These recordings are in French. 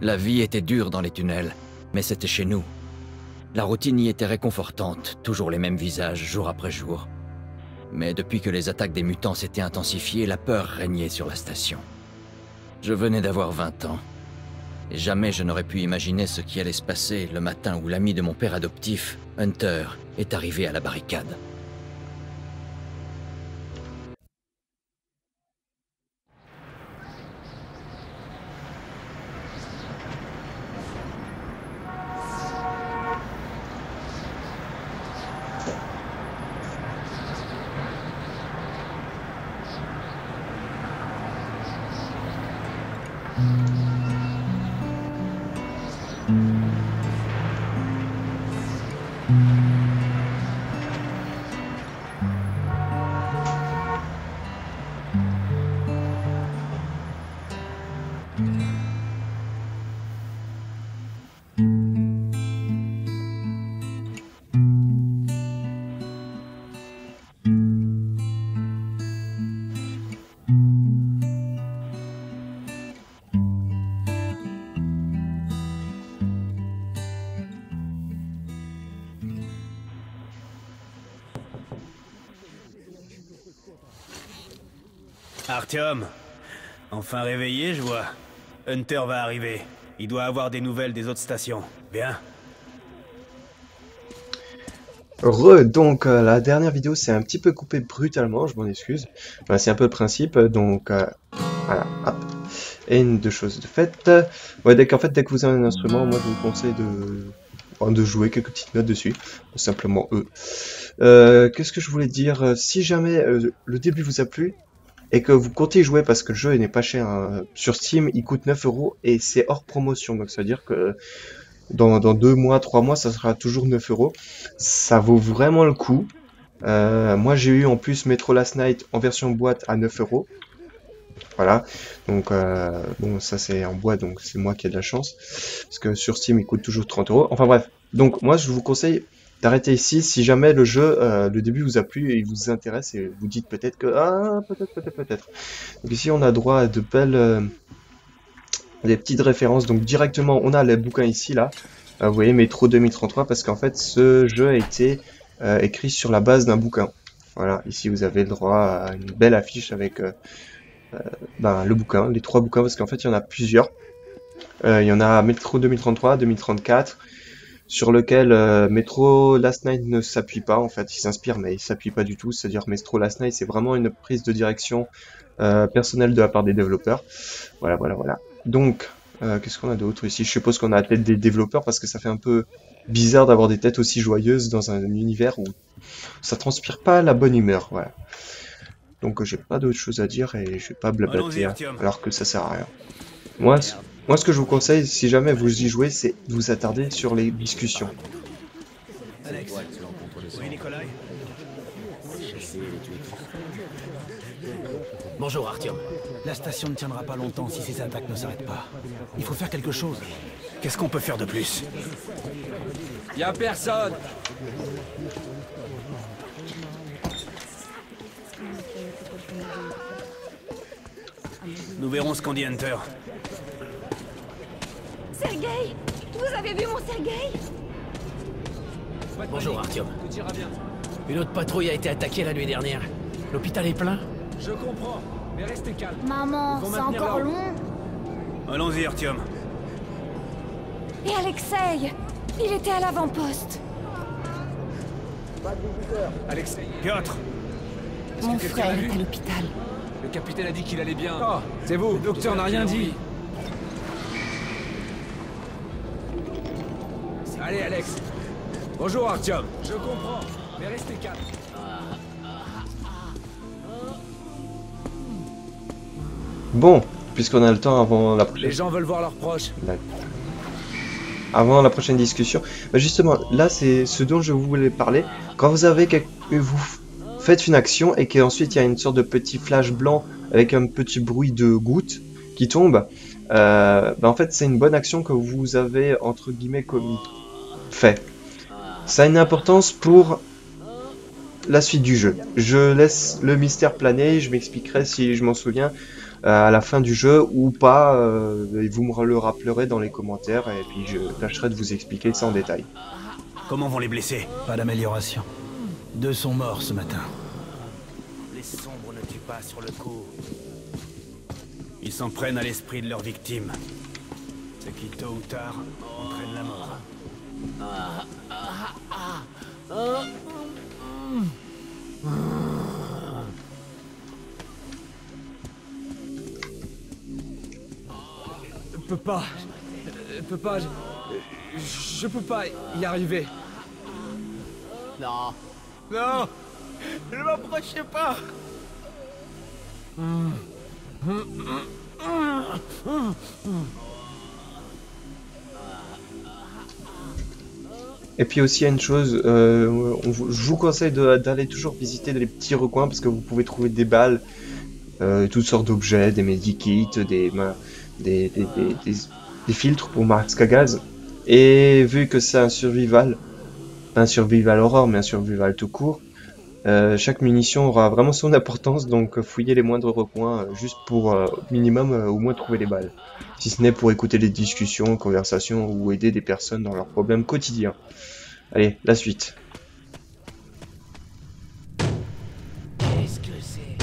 La vie était dure dans les tunnels, mais c'était chez nous. La routine y était réconfortante, toujours les mêmes visages, jour après jour. Mais depuis que les attaques des mutants s'étaient intensifiées, la peur régnait sur la station. Je venais d'avoir 20 ans. Et jamais je n'aurais pu imaginer ce qui allait se passer le matin où l'ami de mon père adoptif, Hunter, est arrivé à la barricade. Artyom, enfin réveillé, je vois. Hunter va arriver. Il doit avoir des nouvelles des autres stations. Bien. Donc la dernière vidéo c'est un petit peu coupé brutalement, je m'en excuse. Enfin, c'est un peu le principe, donc voilà, hop. Et une deux choses de fait. Ouais, dès que vous avez un instrument, moi je vous conseille de jouer quelques petites notes dessus, simplement Qu'est-ce que je voulais dire? Si jamais le début vous a plu, et que vous comptez y jouer parce que le jeu n'est pas cher, hein. Sur Steam il coûte 9 € et c'est hors promotion, donc ça veut dire que dans 2 mois, 3 mois ça sera toujours 9 €. Ça vaut vraiment le coup. Moi j'ai eu en plus Metro Last Night en version boîte à 9 €. Voilà, donc bon ça c'est en boîte, donc c'est moi qui ai de la chance, parce que sur Steam il coûte toujours 30 €. Enfin bref, donc moi je vous conseille d'arrêter ici si jamais le jeu, le début vous a plu et il vous intéresse et vous dites peut-être que peut-être. Donc ici on a droit à de belles des petites références. Donc directement on a les bouquins ici là. Vous voyez Metro 2033 parce qu'en fait ce jeu a été écrit sur la base d'un bouquin. Voilà, ici vous avez le droit à une belle affiche avec le bouquin, les 3 bouquins parce qu'en fait il y en a plusieurs. Il y en a Metro 2033, 2034. Sur lequel Metro Last Night ne s'appuie pas, en fait, il s'inspire mais il s'appuie pas du tout, c'est-à-dire Metro Last Night c'est vraiment une prise de direction personnelle de la part des développeurs. Voilà. Donc, qu'est-ce qu'on a d'autre ici? Je suppose qu'on a la tête des développeurs parce que ça fait un peu bizarre d'avoir des têtes aussi joyeuses dans un univers où ça transpire pas la bonne humeur, voilà. Donc j'ai pas d'autre chose à dire et je vais pas blablater alors que ça sert à rien. Moi, ce que je vous conseille, si jamais vous y jouez, c'est de vous attarder sur les discussions. Alex, oui, Nikolai. Bonjour Artyom. La station ne tiendra pas longtemps si ces attaques ne s'arrêtent pas. Il faut faire quelque chose. Qu'est-ce qu'on peut faire de plus? Y'a personne. Nous verrons ce qu'en dit Hunter. Sergueï! Vous avez vu mon Sergueï? Bonjour Artyom. Une autre patrouille a été attaquée la nuit dernière. L'hôpital est plein. Je comprends, mais restez calme. Maman, c'est encore long. Allons-y, Artyom. Et Alexei, il était à l'avant-poste. Alexei, Piotr, Mon frère est à l'hôpital. le capitaine a dit qu'il allait bien. Oh, c'est vous. Le docteur n'a rien dit. Allez, Alex. Bonjour, Artyom. Je comprends, mais restez calme. Bon, puisqu'on a le temps avant la prochaine... Les gens veulent voir leurs proches. Avant la prochaine discussion. Bah justement, là c'est ce dont je voulais parler. Quand vous avez vous faites une action et qu'ensuite il y a une sorte de petit flash blanc avec un petit bruit de gouttes qui tombe, en fait c'est une bonne action que vous avez entre guillemets commis. Fait. Ça a une importance pour la suite du jeu. Je laisse le mystère planer, je m'expliquerai si je m'en souviens à la fin du jeu ou pas, et vous me le rappellerez dans les commentaires et puis je tâcherai de vous expliquer ça en détail. Comment vont les blessés? Pas d'amélioration. 2 sont morts ce matin. Les sombres ne tuent pas sur le coup. Ils s'en prennent à l'esprit de leurs victimes. Ce qui, tôt ou tard, entraîne la mort. Je peux pas y arriver. Non. Non. Ne m'approchez pas. Et puis aussi il y a une chose, je vous conseille d'aller toujours visiter les petits recoins parce que vous pouvez trouver des balles, toutes sortes d'objets, des medikits, des filtres pour masque à gaz. Et vu que c'est un survival, pas un survival horror mais un survival tout court, chaque munition aura vraiment son importance, donc fouillez les moindres recoins juste pour minimum au moins trouver les balles. Si ce n'est pour écouter les discussions, conversations ou aider des personnes dans leurs problèmes quotidiens. Allez, la suite. Qu'est-ce que c'est?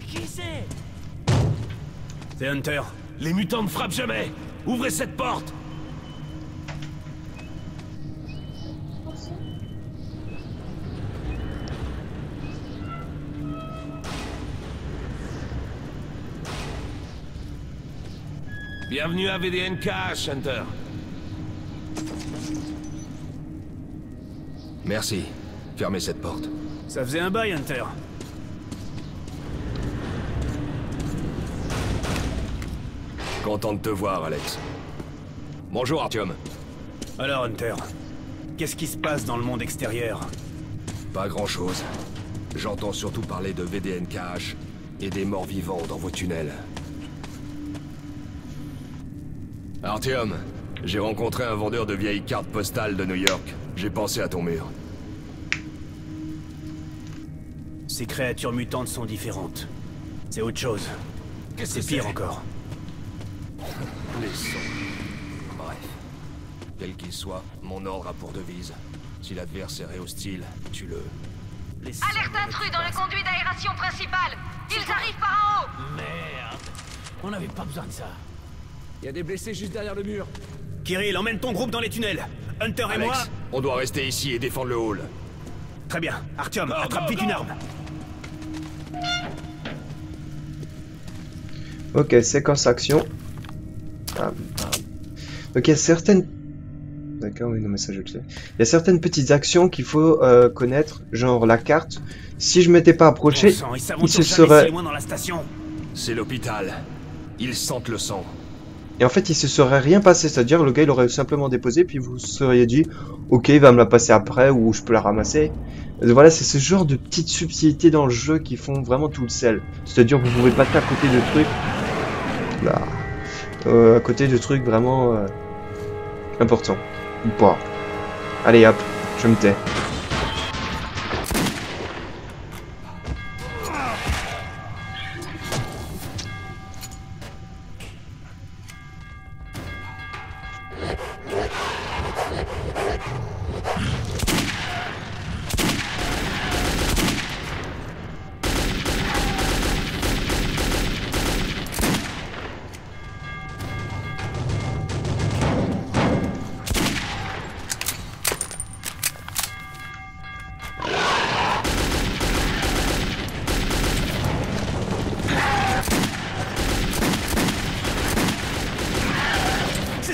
Qui c'est? C'est Hunter. Les mutants ne frappent jamais! Ouvrez cette porte! Bienvenue à VDNK, Hunter. Merci. Fermez cette porte. Ça faisait un bail, Hunter. Content de te voir, Alex. Bonjour, Artyom. Alors, Hunter, qu'est-ce qui se passe dans le monde extérieur? Pas grand-chose. J'entends surtout parler de VDNKH et des morts vivants dans vos tunnels. Artyom, j'ai rencontré un vendeur de vieilles cartes postales de New York. J'ai pensé à ton mur. Ces créatures mutantes sont différentes. C'est autre chose. Qu'est-ce que C'est pire encore. Les sons. Bref. Quel qu'il soit, mon ordre a pour devise. Si l'adversaire est hostile, tue-le. Alerte intrus dans le conduit d'aération principal. Ils arrivent par en haut. Merde! On n'avait pas besoin de ça. Il y a des blessés juste derrière le mur. Kirill, emmène ton groupe dans les tunnels. Hunter et Alex, moi... on doit rester ici et défendre le hall. Très bien. Artyom, attrape vite une arme. Ok, séquence action. Ok, certaines... D'accord, oui, non mais ça je le sais. Il y a certaines petites actions qu'il faut connaître, genre la carte. Si je m'étais pas approché, il se serait... loin dans la station. C'est l'hôpital. Ils sentent le sang. Et en fait, il se serait rien passé, c'est-à-dire le gars il aurait simplement déposé, puis vous seriez dit, ok, il va me la passer après, ou je peux la ramasser. Voilà, c'est ce genre de petites subtilités dans le jeu qui font vraiment tout le sel. C'est-à-dire que vous pouvez passer à côté de trucs... Là. À côté de trucs vraiment... importants. Ou pas. Allez hop, je me tais.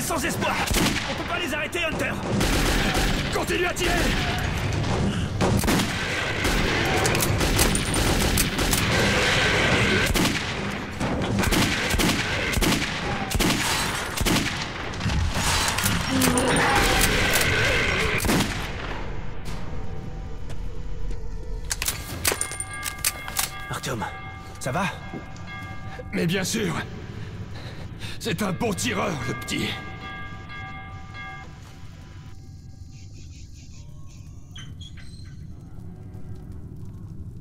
Sans espoir. On peut pas les arrêter, Hunter. Continue à tirer. Artyom, ça va? Mais bien sûr. C'est un bon tireur, le petit.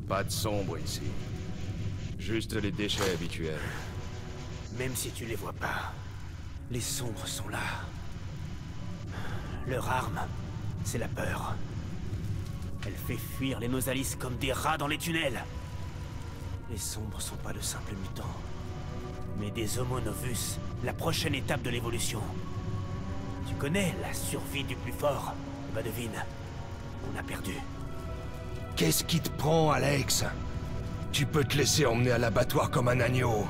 Pas de sombre ici. Juste les déchets habituels. Même si tu les vois pas, les sombres sont là. Leur arme, c'est la peur. Elle fait fuir les Nosalis comme des rats dans les tunnels. Les sombres sont pas de simples mutants, mais des Homo Novus, la prochaine étape de l'évolution. Tu connais la survie du plus fort? Bah devine, on a perdu. Qu'est-ce qui te prend, Alex? Tu peux te laisser emmener à l'abattoir comme un agneau.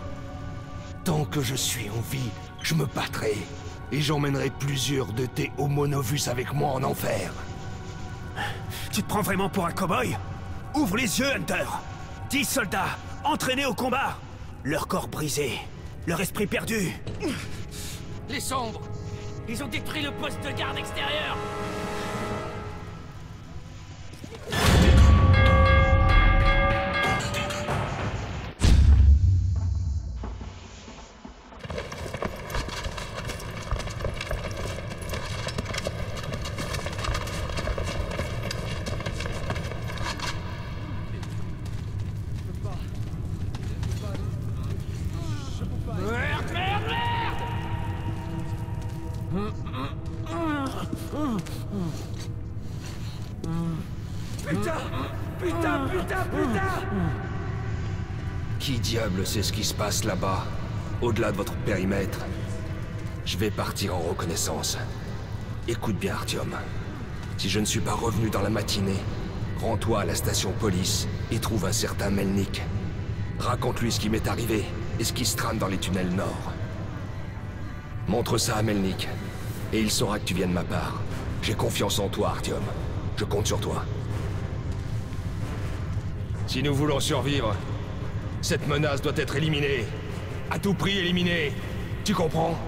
Tant que je suis en vie, je me battrai. Et j'emmènerai plusieurs de tes Homo Novus avec moi en enfer. Tu te prends vraiment pour un cow-boy? Ouvre les yeux, Hunter! 10 soldats, entraînés au combat! Leur corps brisé, leur esprit perdu. Les sombres! Ils ont détruit le poste de garde extérieur! Qui diable sait ce qui se passe là-bas, au-delà de votre périmètre? Je vais partir en reconnaissance. Écoute bien, Artyom. Si je ne suis pas revenu dans la matinée, rends-toi à la station police et trouve un certain Melnik. Raconte-lui ce qui m'est arrivé et ce qui se trame dans les tunnels nord. Montre ça à Melnik, et il saura que tu viens de ma part. J'ai confiance en toi, Artyom. Je compte sur toi. Si nous voulons survivre, cette menace doit être éliminée. À tout prix éliminée. Tu comprends?